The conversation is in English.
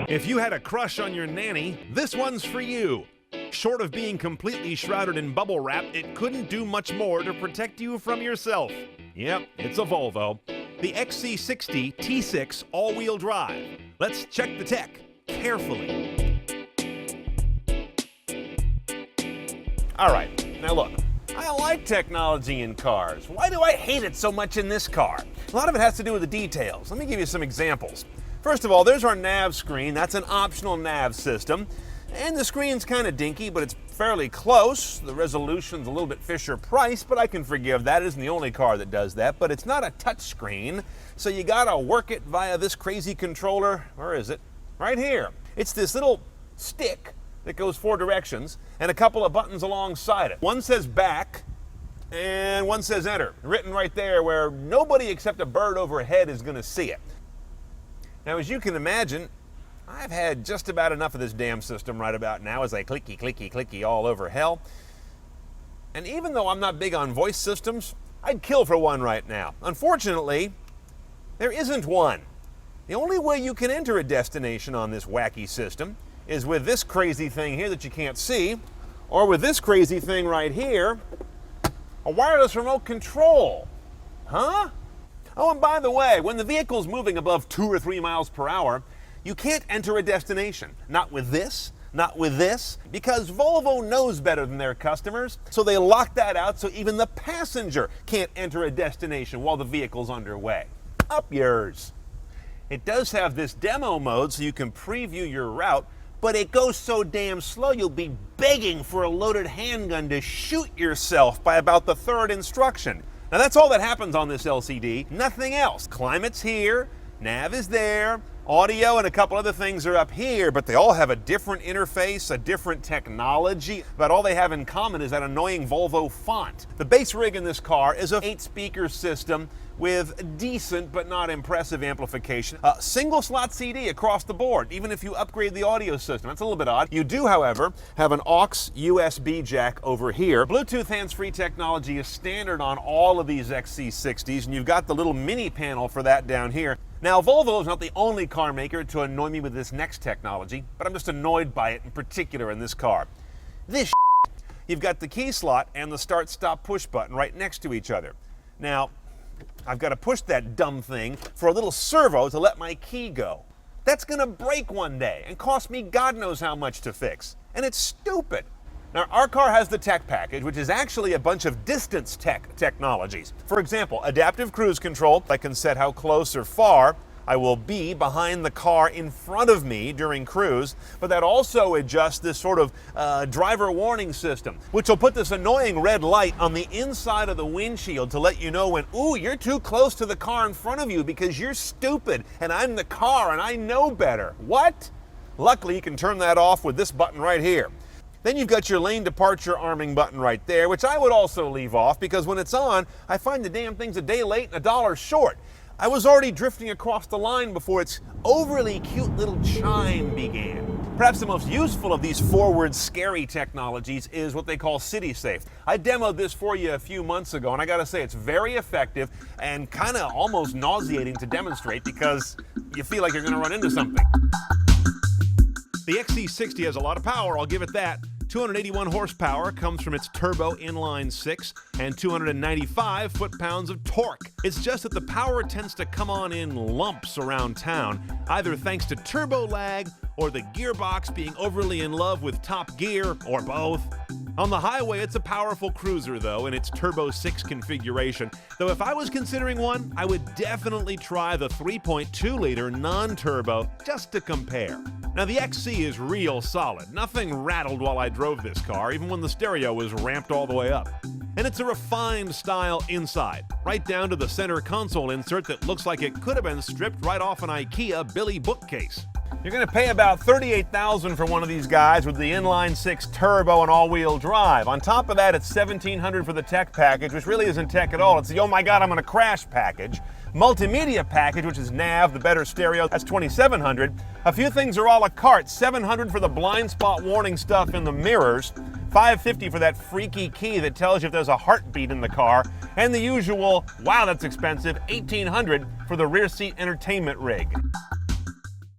If you had a crush on your nanny, this one's for you. Short of being completely shrouded in bubble wrap, it couldn't do much more to protect you from yourself. Yep, it's a Volvo. The XC60 T6 all-wheel drive. Let's check the tech carefully. All right, now look, I like technology in cars. Why do I hate it so much in this car? A lot of it has to do with the details. Let me give you some examples. First of all, there's our nav screen. That's an optional nav system. And the screen's kind of dinky, but it's fairly close. The resolution's a little bit Fisher-Price, but I can forgive that. It isn't the only car that does that, but it's not a touch screen, so you gotta work it via this crazy controller. Where is it? Right here. It's this little stick that goes 4 directions and a couple of buttons alongside it. One says back and one says enter, written right there where nobody except a bird overhead is gonna see it. Now, as you can imagine, I've had just about enough of this damn system right about now as I clicky, clicky, clicky all over hell. And even though I'm not big on voice systems, I'd kill for one right now. Unfortunately, there isn't one. The only way you can enter a destination on this wacky system is with this crazy thing here that you can't see, or with this crazy thing right here, a wireless remote control. Huh? Oh, and by the way, when the vehicle's moving above 2 or 3 miles per hour, you can't enter a destination. Not with this, not with this, because Volvo knows better than their customers, so they lock that out so even the passenger can't enter a destination while the vehicle's underway. Up yours. It does have this demo mode so you can preview your route, but it goes so damn slow you'll be begging for a loaded handgun to shoot yourself by about the 3rd instruction. Now that's all that happens on this LCD, nothing else. Climate's here, nav is there, audio and a couple other things are up here, but they all have a different interface, a different technology. But all they have in common is that annoying Volvo font. The base rig in this car is a 8-speaker system with decent but not impressive amplification. A single slot CD across the board, even if you upgrade the audio system. That's a little bit odd. You do, however, have an aux USB jack over here. Bluetooth hands-free technology is standard on all of these XC60s, and you've got the little mini panel for that down here. Now, Volvo is not the only car maker to annoy me with this next technology, but I'm just annoyed by it in particular in this car. This you've got the key slot and the start-stop push button right next to each other. Now, I've got to push that dumb thing for a little servo to let my key go. That's gonna break one day and cost me God knows how much to fix. And it's stupid. Now, our car has the tech package, which is actually a bunch of distance technologies. For example, adaptive cruise control. I can set how close or far I will be behind the car in front of me during cruise, but that also adjusts this sort of driver warning system, which will put this annoying red light on the inside of the windshield to let you know when, ooh, you're too close to the car in front of you because you're stupid and I'm the car and I know better. What? Luckily, you can turn that off with this button right here. Then you've got your lane departure arming button right there, which I would also leave off because when it's on, I find the damn thing's a day late and $1 short. I was already drifting across the line before its overly cute little chime began. Perhaps the most useful of these forward scary technologies is what they call City Safe. I demoed this for you a few months ago, and I gotta say it's very effective and kind of almost nauseating to demonstrate because you feel like you're gonna run into something. The XC60 has a lot of power, I'll give it that. 281 horsepower comes from its turbo inline 6 and 295 foot-pounds of torque. It's just that the power tends to come on in lumps around town, either thanks to turbo lag or the gearbox being overly in love with top gear, or both. On the highway, it's a powerful cruiser, though, in its Turbo 6 configuration. Though if I was considering one, I would definitely try the 3.2-liter non-turbo just to compare. Now, the XC is real solid. Nothing rattled while I drove this car, even when the stereo was ramped all the way up. And it's a refined style inside, right down to the center console insert that looks like it could have been stripped right off an IKEA Billy bookcase. You're going to pay about $38,000 for one of these guys with the inline 6 turbo and all-wheel drive. On top of that, it's $1,700 for the tech package, which really isn't tech at all. It's the oh my god, I'm going to crash package. Multimedia package, which is nav, the better stereo, that's $2,700. A few things are a la carte. $700 for the blind spot warning stuff in the mirrors. $550 for that freaky key that tells you if there's a heartbeat in the car. And the usual, wow, that's expensive, $1,800 for the rear seat entertainment rig.